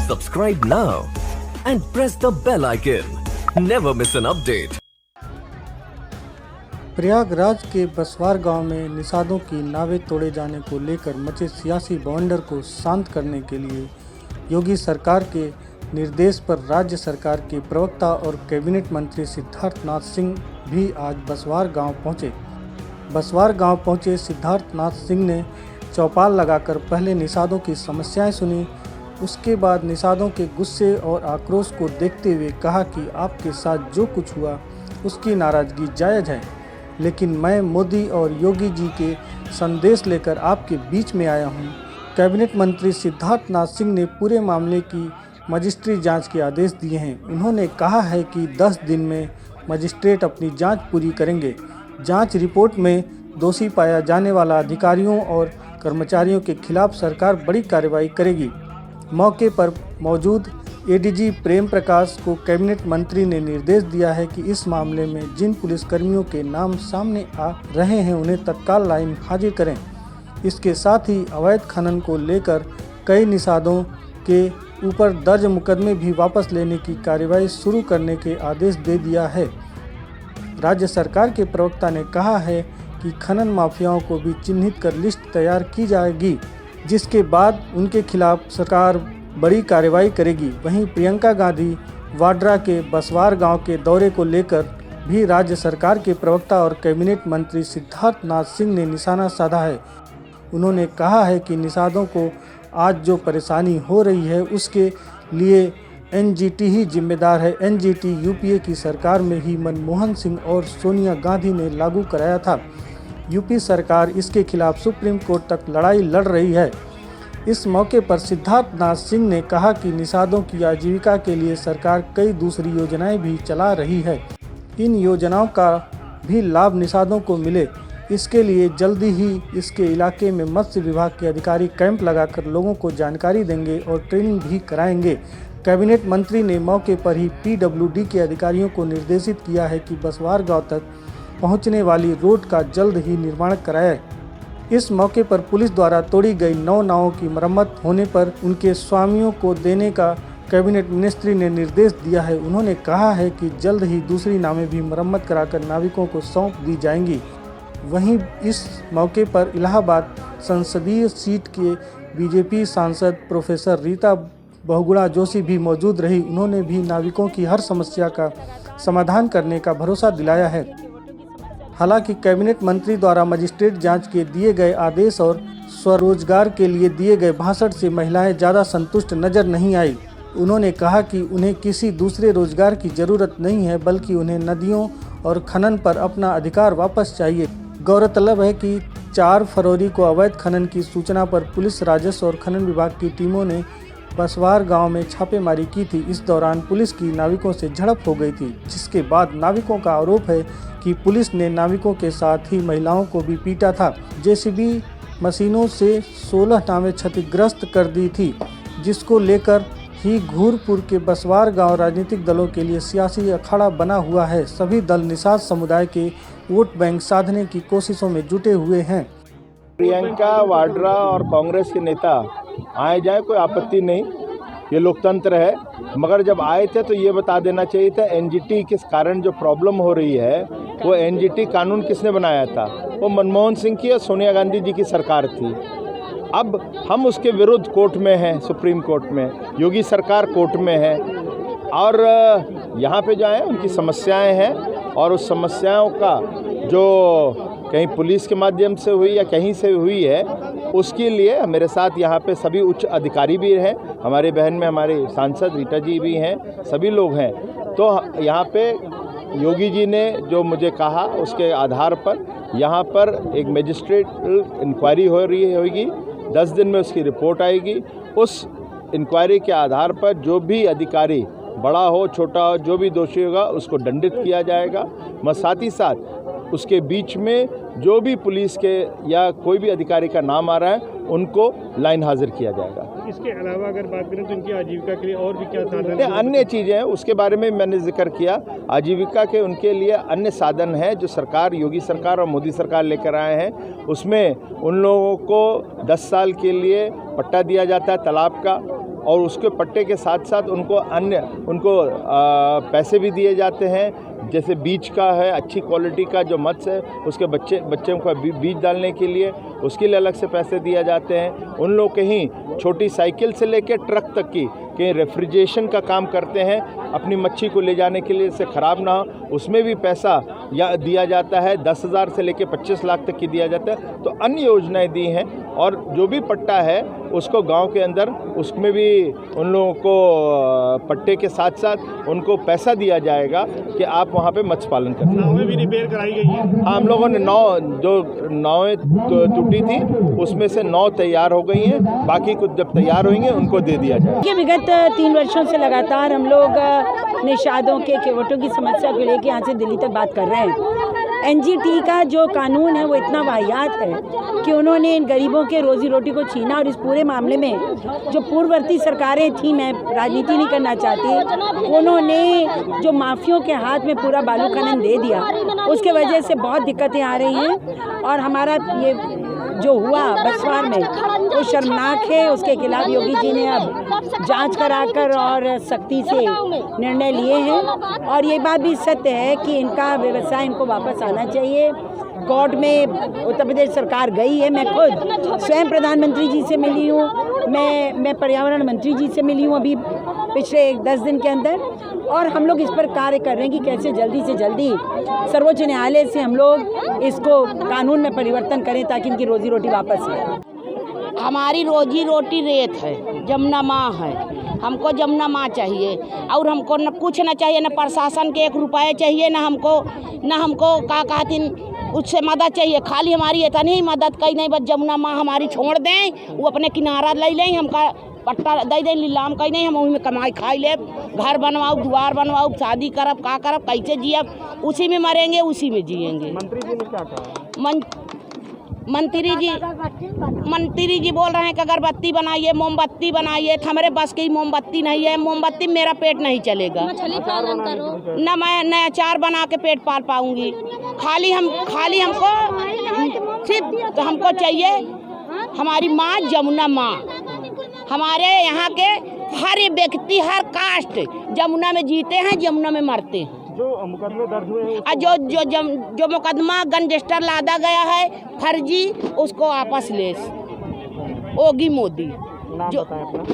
Subscribe now and press the bell icon. Never miss an update. Prayagraj के busbar गांव में निषादों की नावें तोड़े जाने को लेकर मचे सियासी बवंडर को शांत करने के लिए योगी सरकार के निर्देश पर राज्य सरकार के प्रवक्ता और कैबिनेट मंत्री सिद्धार्थनाथ सिंह भी आज बसवार गांव पहुंचे। बसवार गांव पहुंचे सिद्धार्थनाथ सिंह ने चौपाल लगाकर पहले निषादों की समस्याएं सुनी। उसके बाद निषादों के गुस्से और आक्रोश को देखते हुए कहा कि आपके साथ जो कुछ हुआ उसकी नाराज़गी जायज़ है, लेकिन मैं मोदी और योगी जी के संदेश लेकर आपके बीच में आया हूं। कैबिनेट मंत्री सिद्धार्थनाथ सिंह ने पूरे मामले की मजिस्ट्रेट जांच के आदेश दिए हैं। उन्होंने कहा है कि 10 दिन में मजिस्ट्रेट अपनी जांच पूरी करेंगे। जांच रिपोर्ट में दोषी पाया जाने वाला अधिकारियों और कर्मचारियों के खिलाफ सरकार बड़ी कार्रवाई करेगी। मौके पर मौजूद एडीजी प्रेम प्रकाश को कैबिनेट मंत्री ने निर्देश दिया है कि इस मामले में जिन पुलिसकर्मियों के नाम सामने आ रहे हैं उन्हें तत्काल लाइन हाजिर करें। इसके साथ ही अवैध खनन को लेकर कई निषादों के ऊपर दर्ज मुकदमे भी वापस लेने की कार्रवाई शुरू करने के आदेश दे दिया है। राज्य सरकार के प्रवक्ता ने कहा है कि खनन माफियाओं को भी चिन्हित कर लिस्ट तैयार की जाएगी, जिसके बाद उनके खिलाफ सरकार बड़ी कार्रवाई करेगी। वहीं प्रियंका गांधी वाड्रा के बसवार गांव के दौरे को लेकर भी राज्य सरकार के प्रवक्ता और कैबिनेट मंत्री सिद्धार्थनाथ सिंह ने निशाना साधा है। उन्होंने कहा है कि निषादों को आज जो परेशानी हो रही है उसके लिए एनजीटी ही जिम्मेदार है। एनजीटी यूपीए की सरकार में ही मनमोहन सिंह और सोनिया गांधी ने लागू कराया था। यूपी सरकार इसके खिलाफ सुप्रीम कोर्ट तक लड़ाई लड़ रही है। इस मौके पर सिद्धार्थनाथ सिंह ने कहा कि निषादों की आजीविका के लिए सरकार कई दूसरी योजनाएं भी चला रही है। इन योजनाओं का भी लाभ निषादों को मिले, इसके लिए जल्दी ही इसके इलाके में मत्स्य विभाग के अधिकारी कैंप लगाकर लोगों को जानकारी देंगे और ट्रेनिंग भी कराएंगे। कैबिनेट मंत्री ने मौके पर ही पीडब्ल्यूडी के अधिकारियों को निर्देशित किया है कि बसवार गांव तक पहुंचने वाली रोड का जल्द ही निर्माण कराए। इस मौके पर पुलिस द्वारा तोड़ी गई 9 नावों की मरम्मत होने पर उनके स्वामियों को देने का कैबिनेट मिनिस्ट्री ने निर्देश दिया है। उन्होंने कहा है कि जल्द ही दूसरी नावें भी मरम्मत कराकर नाविकों को सौंप दी जाएंगी। वहीं इस मौके पर इलाहाबाद संसदीय सीट के बीजेपी सांसद प्रोफेसर रीता बहुगुणा जोशी भी मौजूद रही। उन्होंने भी नाविकों की हर समस्या का समाधान करने का भरोसा दिलाया है। हालांकि कैबिनेट मंत्री द्वारा मजिस्ट्रेट जांच के दिए गए आदेश और स्वरोजगार के लिए दिए गए भाषण से महिलाएं ज़्यादा संतुष्ट नजर नहीं आई। उन्होंने कहा कि उन्हें किसी दूसरे रोजगार की ज़रूरत नहीं है, बल्कि उन्हें नदियों और खनन पर अपना अधिकार वापस चाहिए। गौरतलब है कि 4 फरवरी को अवैध खनन की सूचना पर पुलिस, राजस्व और खनन विभाग की टीमों ने बसवार गांव में छापेमारी की थी। इस दौरान पुलिस की नाविकों से झड़प हो गई थी, जिसके बाद नाविकों का आरोप है कि पुलिस ने नाविकों के साथ ही महिलाओं को भी पीटा था। जेसीबी मशीनों से 16 नावें क्षतिग्रस्त कर दी थी, जिसको लेकर ही घूरपुर के बसवार गांव राजनीतिक दलों के लिए सियासी अखाड़ा बना हुआ है। सभी दल निषाद समुदाय के वोट बैंक साधने की कोशिशों में जुटे हुए हैं। प्रियंका वाड्रा और कांग्रेस के नेता आए जाए कोई आपत्ति नहीं, ये लोकतंत्र है, मगर जब आए थे तो ये बता देना चाहिए था एनजीटी किस कारण जो प्रॉब्लम हो रही है। वो एनजीटी कानून किसने बनाया था? वो मनमोहन सिंह की और सोनिया गांधी जी की सरकार थी। अब हम उसके विरुद्ध कोर्ट में हैं, सुप्रीम कोर्ट में, योगी सरकार कोर्ट में है और यहाँ पे जो है उनकी समस्याएं हैं और उस समस्याओं का जो कहीं पुलिस के माध्यम से हुई या कहीं से हुई है, उसके लिए मेरे साथ यहाँ पे सभी उच्च अधिकारी भी हैं, हमारे बहन में हमारे सांसद रीटा जी भी हैं, सभी लोग हैं। तो यहाँ पे योगी जी ने जो मुझे कहा उसके आधार पर यहाँ पर एक मजिस्ट्रेट इंक्वायरी हो रही होगी, 10 दिन में उसकी रिपोर्ट आएगी। उस इंक्वायरी के आधार पर जो भी अधिकारी, बड़ा हो छोटा हो, जो भी दोषी होगा उसको दंडित किया जाएगा। मगर साथ ही साथ उसके बीच में जो भी पुलिस के या कोई भी अधिकारी का नाम आ रहा है उनको लाइन हाजिर किया जाएगा। इसके अलावा अगर बात करें तो इनकी आजीविका के लिए और भी क्या साधन है? अन्य चीज़ें हैं, उसके बारे में मैंने जिक्र किया। आजीविका के उनके लिए अन्य साधन है जो सरकार, योगी सरकार और मोदी सरकार लेकर आए हैं। उसमें उन लोगों को 10 साल के लिए पट्टा दिया जाता है तालाब का और उसके पट्टे के साथ साथ उनको पैसे भी दिए जाते हैं। जैसे बीज का है, अच्छी क्वालिटी का जो मत्स्य है उसके बच्चों का बीज डालने के लिए उसके लिए अलग से पैसे दिए जाते हैं। उन लोग कहीं छोटी साइकिल से लेकर ट्रक तक की कहीं रेफ्रिजरेशन का काम करते हैं, अपनी मच्छी को ले जाने के लिए से ख़राब ना हो, उसमें भी पैसा दिया जाता है। 10,000 से लेकर 25 लाख तक की दिया जाता है। तो अन्य योजनाएं दी हैं और जो भी पट्टा है उसको गांव के अंदर उसमें भी उन लोगों को पट्टे के साथ साथ उनको पैसा दिया जाएगा कि आप वहाँ पे मत्स्य पालन करें। नावें भी रिपेयर कराई गई हैं। हाँ, हम लोगों ने 9 नावें टूटी थी उसमें से 9 तैयार हो गई हैं, बाकी कुछ जब तैयार होंगे उनको दे दिया जाएगा। विगत 3 वर्षों से लगातार हम लोग निषादों के केवटों की समस्या को लेकर यहाँ से दिल्ली तक बात कर रहे हैं। एनजीटी का जो कानून है वो इतना वाहियात है कि उन्होंने इन गरीबों के रोजी रोटी को छीना और इस पूरे मामले में जो पूर्ववर्ती सरकारें थी, मैं राजनीति नहीं करना चाहती, उन्होंने जो माफियों के हाथ में पूरा बालू खनन दे दिया, उसके वजह से बहुत दिक्कतें आ रही हैं। और हमारा ये जो हुआ बसवार में वो शर्मनाक है। उसके खिलाफ योगी जी ने अब जांच कराकर और सख्ती से निर्णय लिए हैं। और ये बात भी सत्य है कि इनका व्यवसाय इनको वापस आना चाहिए। कोर्ट में उत्तर प्रदेश सरकार गई है। मैं खुद स्वयं प्रधानमंत्री जी से मिली हूँ, मैं पर्यावरण मंत्री जी से मिली हूँ अभी पिछले 10 दिन के अंदर। और हम लोग इस पर कार्य कर रहे हैं कि कैसे जल्दी से जल्दी सर्वोच्च न्यायालय से हम लोग इसको कानून में परिवर्तन करें ताकि इनकी रोजी रोटी वापस आए। हमारी रोजी रोटी रेत है, जमुना माँ है, हमको जमुना माँ चाहिए और हमको न कुछ न चाहिए, न प्रशासन के 1 रुपये चाहिए, न हमको का कहती उससे मदद चाहिए। खाली हमारी इतनी ही मदद कहीं नहीं, बस जमुना माँ हमारी छोड़ दें, वो अपने किनारा ले लें, हमका पट्टा दे दें, नीलाम कहीं नहीं, हम उसमें कमाई खाई ले, घर बनवाओ, द्वार बनवाओ, शादी करब, का करब, कैसे जियब, उसी में मरेंगे, उसी में जिएंगे। मंत्री जी ने क्या कहा? मंत्री जी बोल रहे हैं कि अगरबत्ती बनाइए, मोमबत्ती बनाइए। हमारे बस की मोमबत्ती नहीं है, मोमबत्ती मेरा पेट नहीं चलेगा, न मैं अचार बना के पेट पाल पाऊंगी। खाली हमको सिर्फ हमको चाहिए हमारी माँ जमुना माँ। हमारे यहाँ के हर व्यक्ति, हर कास्ट जमुना में जीते हैं, जमुना में मरते हैं। जो मुकदमे दर्ज हुए हैं जो मुकदमा गन रजिस्टर लादा गया है फर्जी, उसको वापस ले योगी मोदी। जो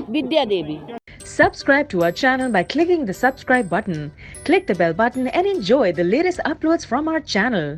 विद्या देवी। Subscribe to our channel by clicking the subscribe button. Click the bell button and enjoy the latest uploads from our channel.